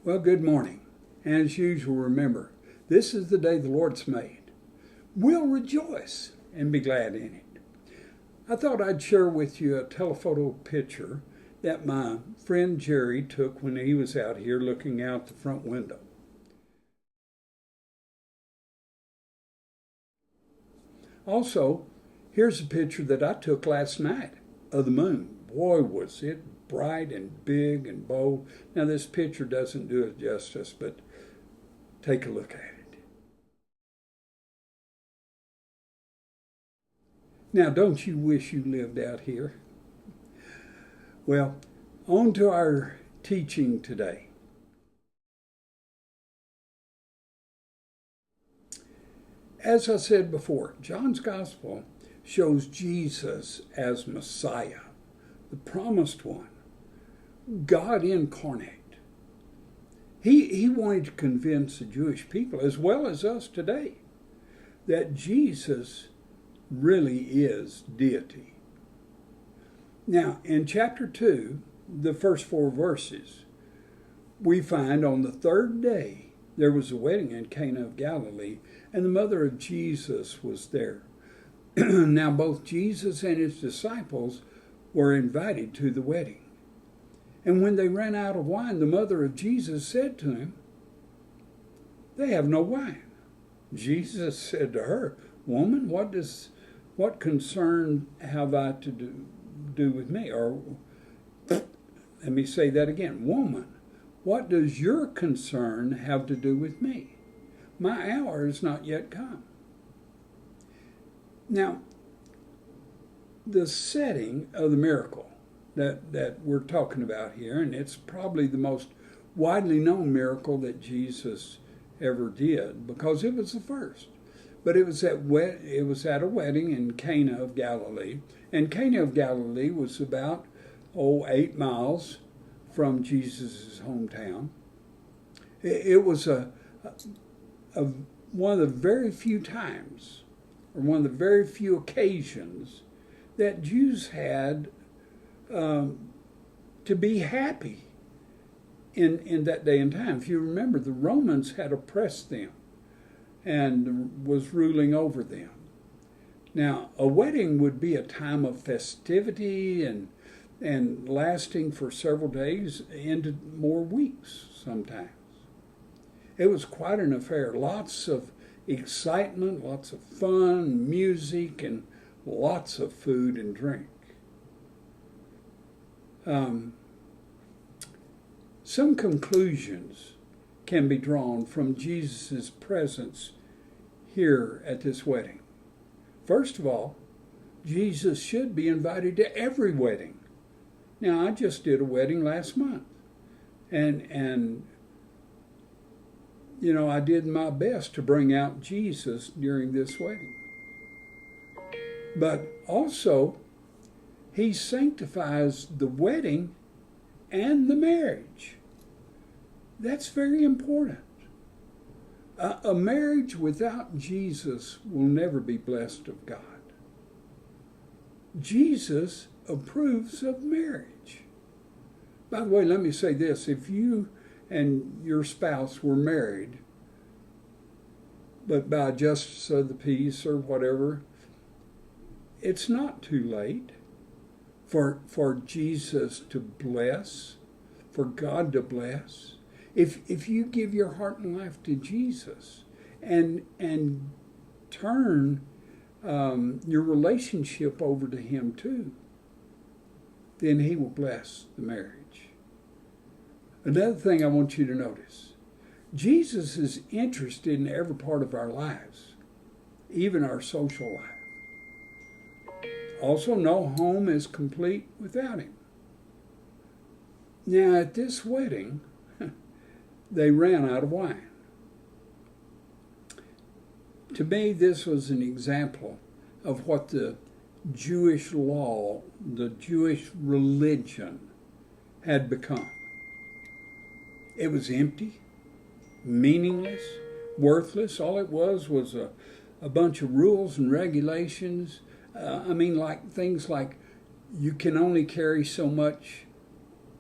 Well, good morning. And as usual, remember, this is the day the Lord's made. We'll rejoice and be glad in it. I thought I'd share with you a telephoto picture that my friend Jerry took when he was out here looking out the front window. Also, here's a picture that I took last night of the moon. Boy, was it bright and big and bold. Now, this picture doesn't do it justice, but take a look at it. Now, don't you wish you lived out here? Well, on to our teaching today. As I said before, John's Gospel shows Jesus as Messiah, the promised one, God incarnate. He wanted to convince the Jewish people, as well as us today, that Jesus really is deity. Now, in chapter 2, the first 4 verses, we find on the third day there was a wedding in Cana of Galilee, and the mother of Jesus was there. Now, both Jesus and his disciples were invited to the wedding. And when they ran out of wine, the mother of Jesus said to him, "They have no wine." Jesus said to her, "Woman, what concern have I to do with me?" Or let me say that again. "Woman, what does your concern have to do with me? My hour is not yet come." Now, the setting of the miracle that we're talking about here, and it's probably the most widely known miracle that Jesus ever did, because it was the first. But it was at a wedding in Cana of Galilee, and Cana of Galilee was about 8 miles from Jesus' hometown. It was one of the very few times, or one of the very few occasions, that Jews had to be happy in that day and time. If you remember, the Romans had oppressed them and was ruling over them. Now, a wedding would be a time of festivity and lasting for several days into more weeks sometimes. It was quite an affair. Lots of excitement, lots of fun, music, and lots of food and drink. Some conclusions can be drawn from Jesus' presence here at this wedding. First of all, Jesus should be invited to every wedding. Now, I just did a wedding last month, and I did my best to bring out Jesus during this wedding. But also, he sanctifies the wedding and the marriage. That's very important. A marriage without Jesus will never be blessed of God. Jesus approves of marriage. By the way, let me say this. If you and your spouse were married, but by justice of the peace or whatever, it's not too late for Jesus to bless, for God to bless. If you give your heart and life to Jesus and turn your relationship over to him too, then he will bless the marriage. Another thing I want you to notice, Jesus is interested in every part of our lives, even our social life. Also, no home is complete without him. Now, at this wedding, they ran out of wine. To me, this was an example of what the Jewish law, the Jewish religion had become. It was empty, meaningless, worthless. All it was a bunch of rules and regulations. Like things like you can only carry so much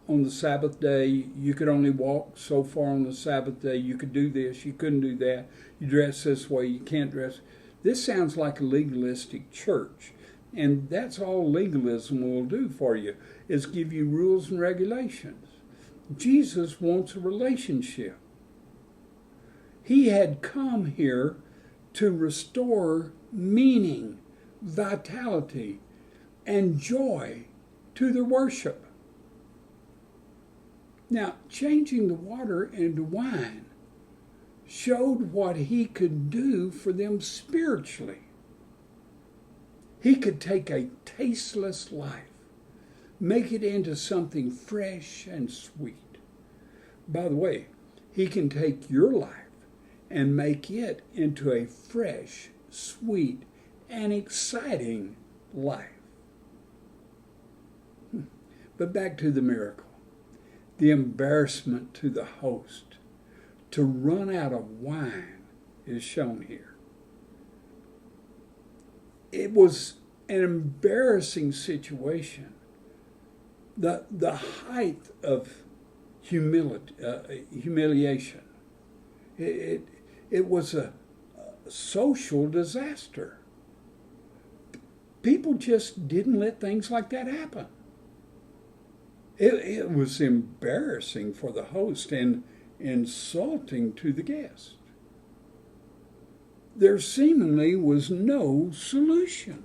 on the Sabbath day. You could only walk so far on the Sabbath day. You could do this. You couldn't do that. You dress this way. You can't dress. This sounds like a legalistic church. And that's all legalism will do for you, is give you rules and regulations. Jesus wants a relationship. He had come here to restore meaning, vitality, and joy to their worship. Now, changing the water into wine showed what he could do for them spiritually. He could take a tasteless life, make it into something fresh and sweet. By the way, he can take your life and make it into a fresh, sweet, and exciting life. But back to the miracle. The embarrassment to the host to run out of wine is shown here. It was an embarrassing situation. The height of humiliation. It was a social disaster. People just didn't let things like that happen. It was embarrassing for the host and insulting to the guest. There seemingly was no solution.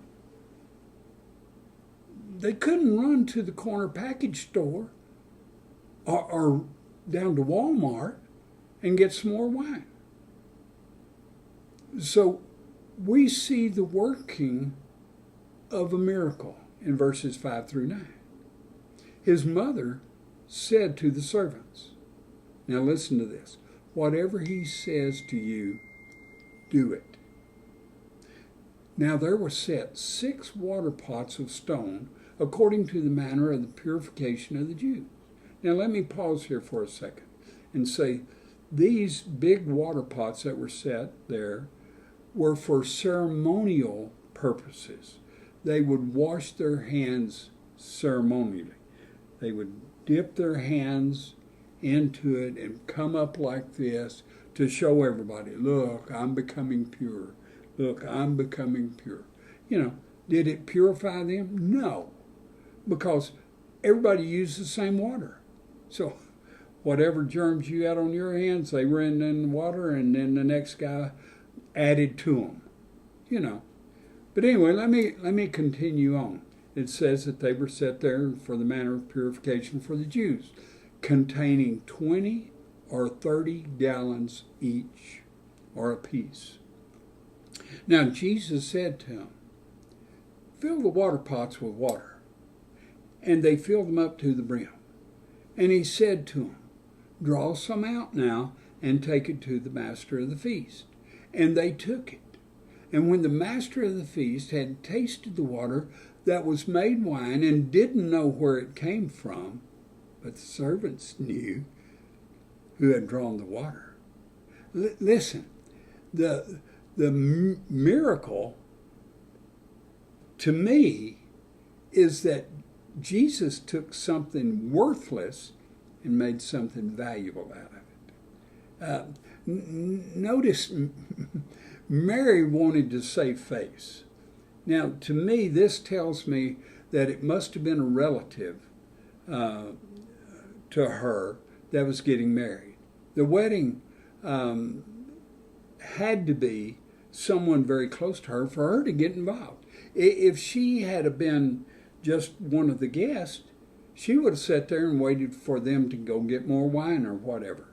They couldn't run to the corner package store or down to Walmart and get some more wine. So we see the working of a miracle in verses 5 through 9. His mother said to the servants, now listen to this, whatever he says to you, do it. Now there were set 6 water pots of stone, according to the manner of the purification of the Jews. Now let me pause here for a second and say, these big water pots that were set there were for ceremonial purposes. They would wash their hands ceremonially. They would dip their hands into it and come up like this to show everybody, look, I'm becoming pure. Look, I'm becoming pure. You know, did it purify them? No, because everybody used the same water. So whatever germs you had on your hands, they ran in the water, and then the next guy added to them. You know. But anyway, let me continue on. It says that they were set there for the manner of purification for the Jews, containing 20 or 30 gallons each, or a piece. Now Jesus said to them, fill the water pots with water. And they filled them up to the brim. And he said to them, draw some out now and take it to the master of the feast. And they took it. And when the master of the feast had tasted the water that was made wine and didn't know where it came from, but the servants knew who had drawn the water. Listen, the miracle to me is that Jesus took something worthless and made something valuable out of it. Notice Mary wanted to save face. Now, to me, this tells me that it must have been a relative to her that was getting married. The wedding had to be someone very close to her for her to get involved. If she had been just one of the guests, she would have sat there and waited for them to go get more wine or whatever.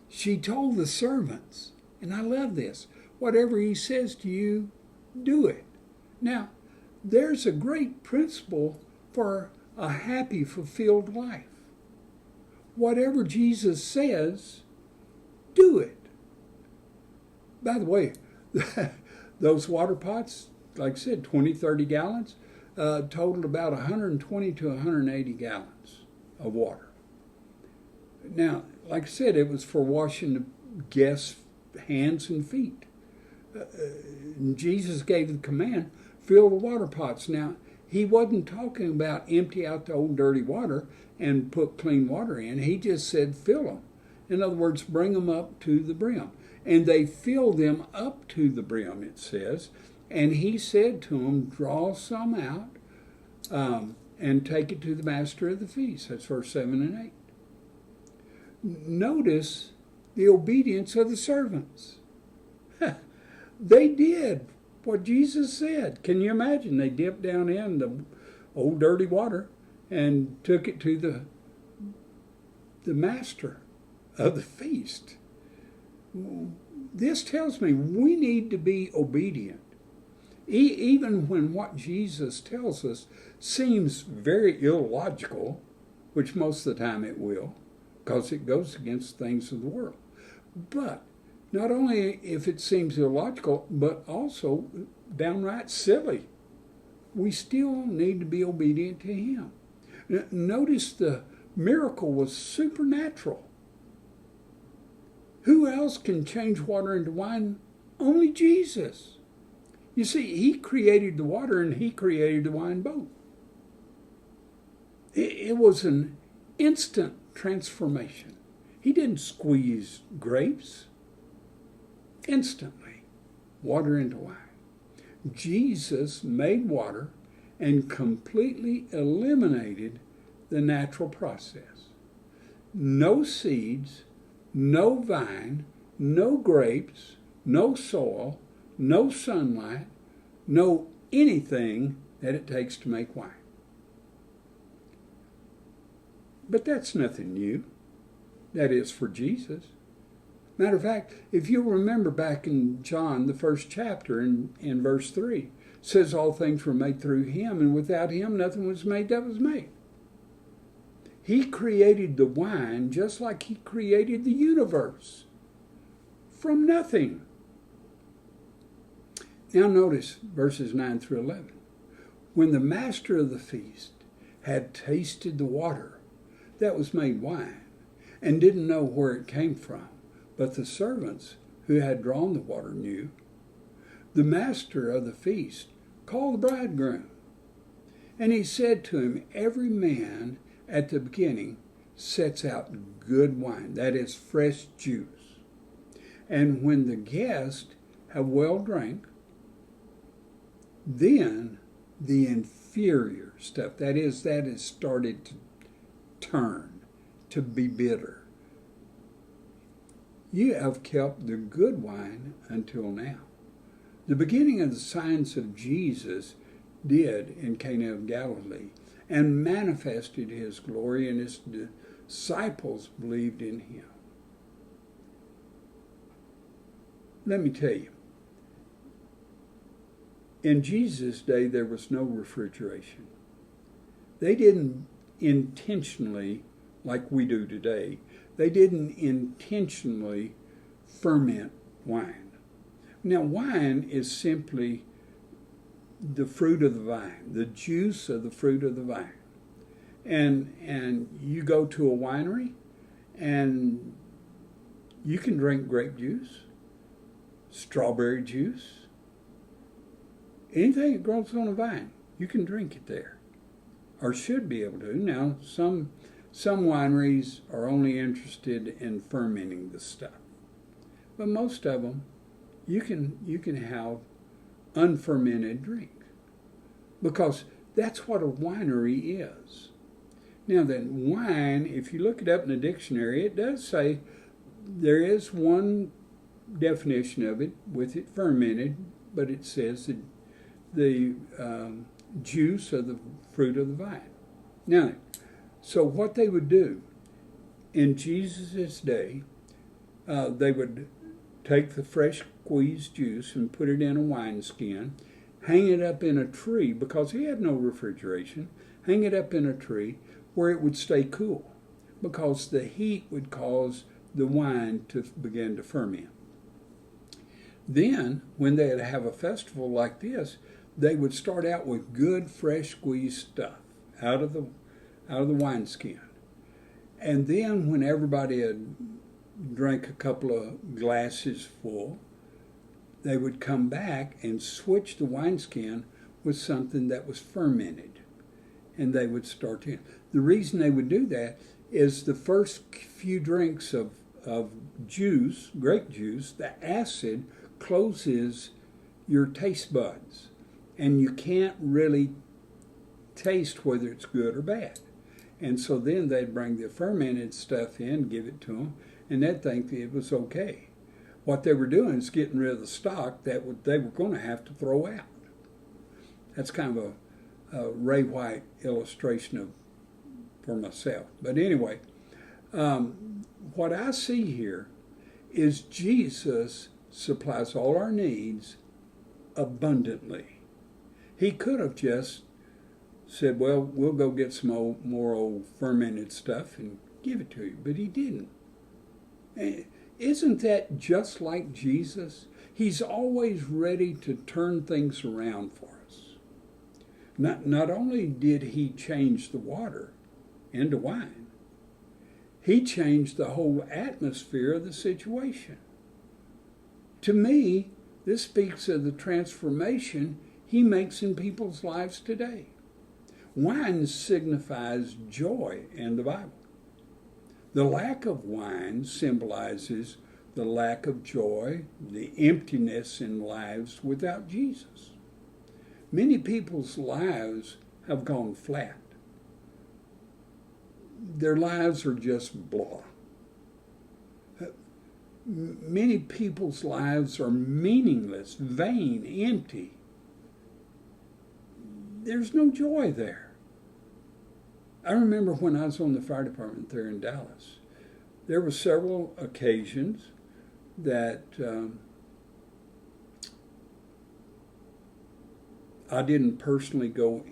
She told the servants, and I love this, whatever he says to you, do it. Now, there's a great principle for a happy, fulfilled life. Whatever Jesus says, do it. By the way, those water pots, like I said, 20, 30 gallons, totaled about 120 to 180 gallons of water. Now, like I said, it was for washing the guests' hands and feet. Jesus gave the command, fill the water pots. Now, He wasn't talking about empty out the old dirty water and put clean water in. He just said fill them. In other words, bring them up to the brim. And they filled them up to the brim, it says. And he said to them, draw some out and take it to the master of the feast. That's verse 7 and 8. Notice the obedience of the servants. They did what Jesus said. Can you imagine? They dipped down in the old dirty water and took it to the master of the feast. This tells me we need to be obedient. Even when what Jesus tells us seems very illogical, which most of the time it will, because it goes against things of the world. But not only if it seems illogical, but also downright silly. We still need to be obedient to him. Notice the miracle was supernatural. Who else can change water into wine? Only Jesus. You see, he created the water and he created the wine both. It was an instant transformation. He didn't squeeze grapes. Instantly, water into wine. Jesus made water and completely eliminated the natural process. No seeds, no vine, no grapes, no soil, no sunlight, no anything that it takes to make wine. But that's nothing new. That is for Jesus. Matter of fact, if you'll remember back in John, the first chapter, in verse 3, says all things were made through him, and without him nothing was made that was made. He created the wine just like he created the universe. From nothing. Now notice verses 9 through 11. When the master of the feast had tasted the water that was made wine, and didn't know where it came from, but the servants who had drawn the water knew, the master of the feast called the bridegroom. And he said to him, every man at the beginning sets out good wine, that is fresh juice. And when the guests have well drank, then the inferior stuff, that is started to turn, to be bitter. You have kept the good wine until now. The beginning of the signs of Jesus did in Cana of Galilee and manifested his glory, and his disciples believed in him. Let me tell you, in Jesus' day there was no refrigeration. They didn't intentionally, like we do today, they didn't intentionally ferment wine. Now, wine is simply the fruit of the vine, the juice of the fruit of the vine. And you go to a winery and you can drink grape juice, strawberry juice, anything that grows on a vine, you can drink it there, or should be able to. Now, some wineries are only interested in fermenting the stuff, but most of them, you can have unfermented drink, because that's what a winery is. Now then, wine, if you look it up in the dictionary, it does say there is one definition of it with it fermented, but it says that the juice of the fruit of the vine. Now, so what they would do in Jesus' day, they would take the fresh squeezed juice and put it in a wineskin, hang it up in a tree, because he had no refrigeration, hang it up in a tree where it would stay cool, because the heat would cause the wine to begin to ferment. Then, when they'd have a festival like this, they would start out with good, fresh squeezed stuff out of the wineskin. And then when everybody had drank a couple of glasses full, they would come back and switch the wineskin with something that was fermented, and they would start to. The reason they would do that is the first few drinks of juice, grape juice, the acid closes your taste buds, and you can't really taste whether it's good or bad. And so then they'd bring the fermented stuff in, give it to them, and they'd think it was okay. What they were doing is getting rid of the stock that they were going to have to throw out. That's kind of a Ray White illustration for myself. But anyway, what I see here is Jesus supplies all our needs abundantly. He could have just said, well, we'll go get some more old fermented stuff and give it to you. But he didn't. Isn't that just like Jesus? He's always ready to turn things around for us. Not only did he change the water into wine, he changed the whole atmosphere of the situation. To me, this speaks of the transformation he makes in people's lives today. Wine signifies joy in the Bible. The lack of wine symbolizes the lack of joy, the emptiness in lives without Jesus. Many people's lives have gone flat. Their lives are just blah. Many people's lives are meaningless, vain, empty. There's no joy there. I remember when I was on the fire department there in Dallas, there were several occasions that I didn't personally go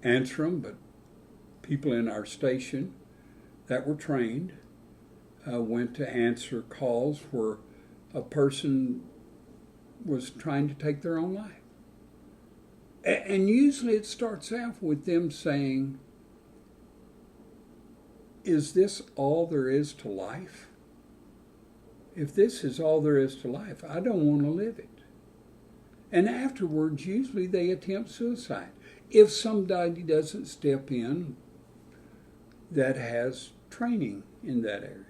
answer them, but people in our station that were trained went to answer calls where a person was trying to take their own life. And usually it starts out with them saying, is this all there is to life? If this is all there is to life, I don't want to live it. And afterwards, usually they attempt suicide. If somebody doesn't step in that has training in that area.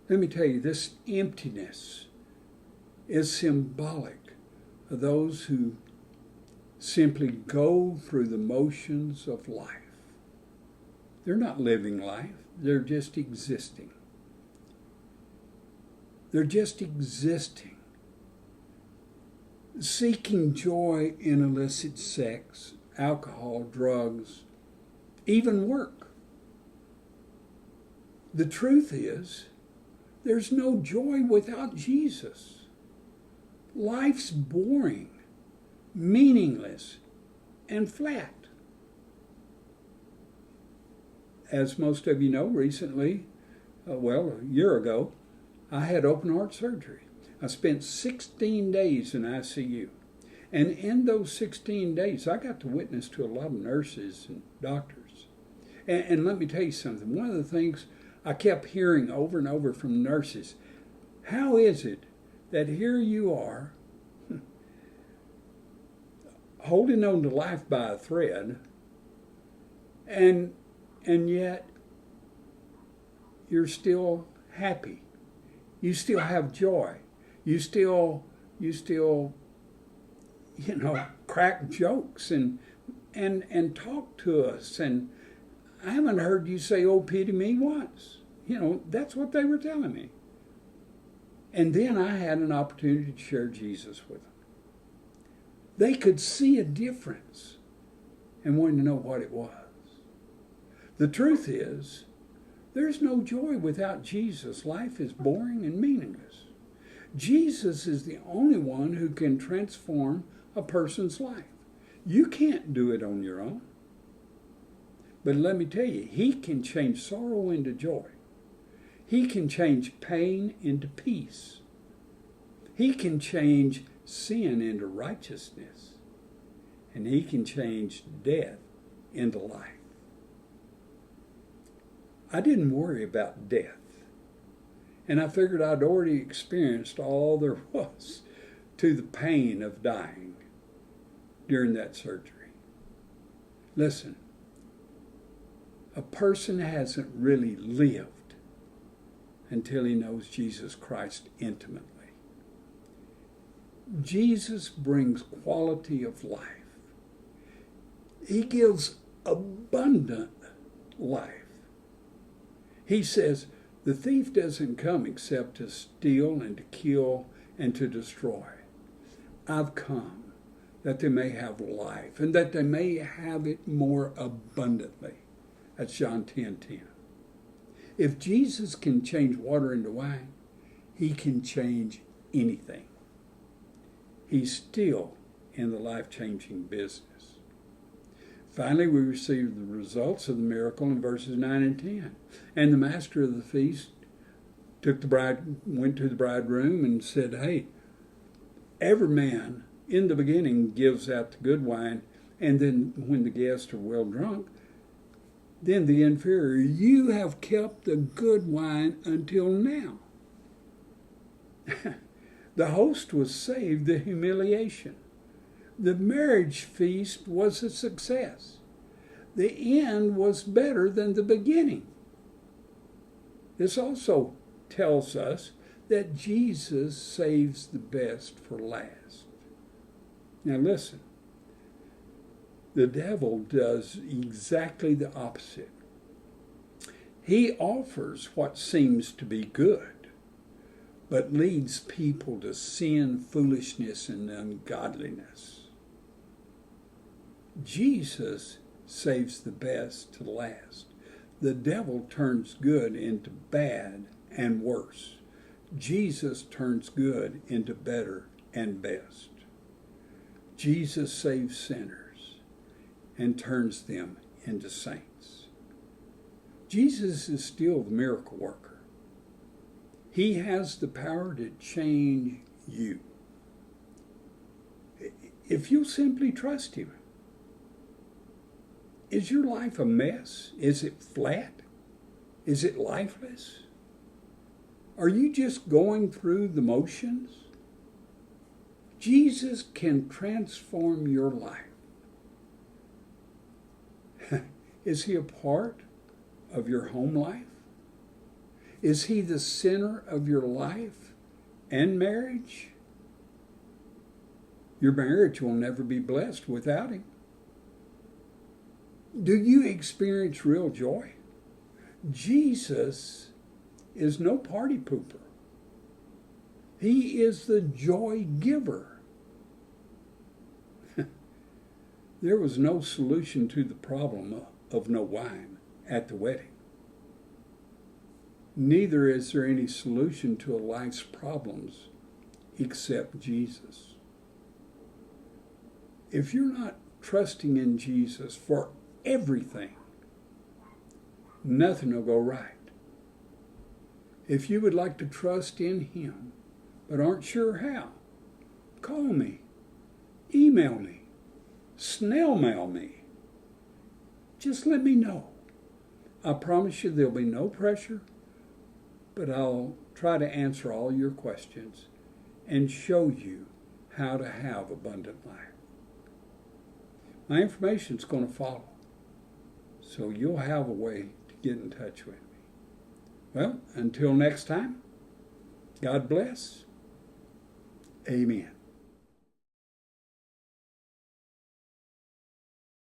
Let me tell you, this emptiness is symbolic of those who simply go through the motions of life. They're not living life, they're just existing. They're just existing. Seeking joy in illicit sex, alcohol, drugs, even work. The truth is, there's no joy without Jesus. Life's boring, meaningless, and flat. As most of you know, recently, a year ago, I had open heart surgery. I spent 16 days in ICU. And in those 16 days, I got to witness to a lot of nurses and doctors. And let me tell you something. One of the things I kept hearing over and over from nurses, how is it that here you are, holding on to life by a thread, and yet you're still happy. You still have joy. You still crack jokes and talk to us. And I haven't heard you say, "Oh, pity me," once. That's what they were telling me. And then I had an opportunity to share Jesus with them. They could see a difference and wanted to know what it was. The truth is, there's no joy without Jesus. Life is boring and meaningless. Jesus is the only one who can transform a person's life. You can't do it on your own. But let me tell you, he can change sorrow into joy. He can change pain into peace. He can change sin into righteousness. And he can change death into life. I didn't worry about death. And I figured I'd already experienced all there was to the pain of dying. during that surgery. Listen, a person hasn't really lived until he knows Jesus Christ intimately. Jesus brings quality of life. He gives abundant life. He says, the thief doesn't come except to steal and to kill and to destroy. I've come that they may have life and that they may have it more abundantly. That's John 10:10. If Jesus can change water into wine, he can change anything. He's still in the life-changing business. Finally, we receive the results of the miracle in verses 9 and 10. And the master of the feast went to the bridegroom and said, hey, every man in the beginning gives out the good wine, and then when the guests are well drunk, then the inferior. You have kept the good wine until now. The host was saved the humiliation. The marriage feast was a success. The end was better than the beginning. This also tells us that Jesus saves the best for last. Now listen, the devil does exactly the opposite. He offers what seems to be good, but leads people to sin, foolishness, and ungodliness. Jesus saves the best to last. The devil turns good into bad and worse. Jesus turns good into better and best. Jesus saves sinners and turns them into saints. Jesus is still the miracle worker. He has the power to change you if you simply trust him. Is your life a mess? Is it flat? Is it lifeless? Are you just going through the motions? Jesus can transform your life. Is he a part of your home life? Is he the center of your life and marriage? Your marriage will never be blessed without him. Do you experience real joy? Jesus is no party pooper. He is the joy giver. There was no solution to the problem of no wine at the wedding. Neither is there any solution to a life's problems except Jesus. If you're not trusting in Jesus for everything, nothing will go right. If you would like to trust in him, but aren't sure how, call me, email me, snail mail me. Just let me know. I promise you there'll be no pressure, but I'll try to answer all your questions and show you how to have abundant life. My information is going to follow, so you'll have a way to get in touch with me. Well, until next time, God bless. Amen.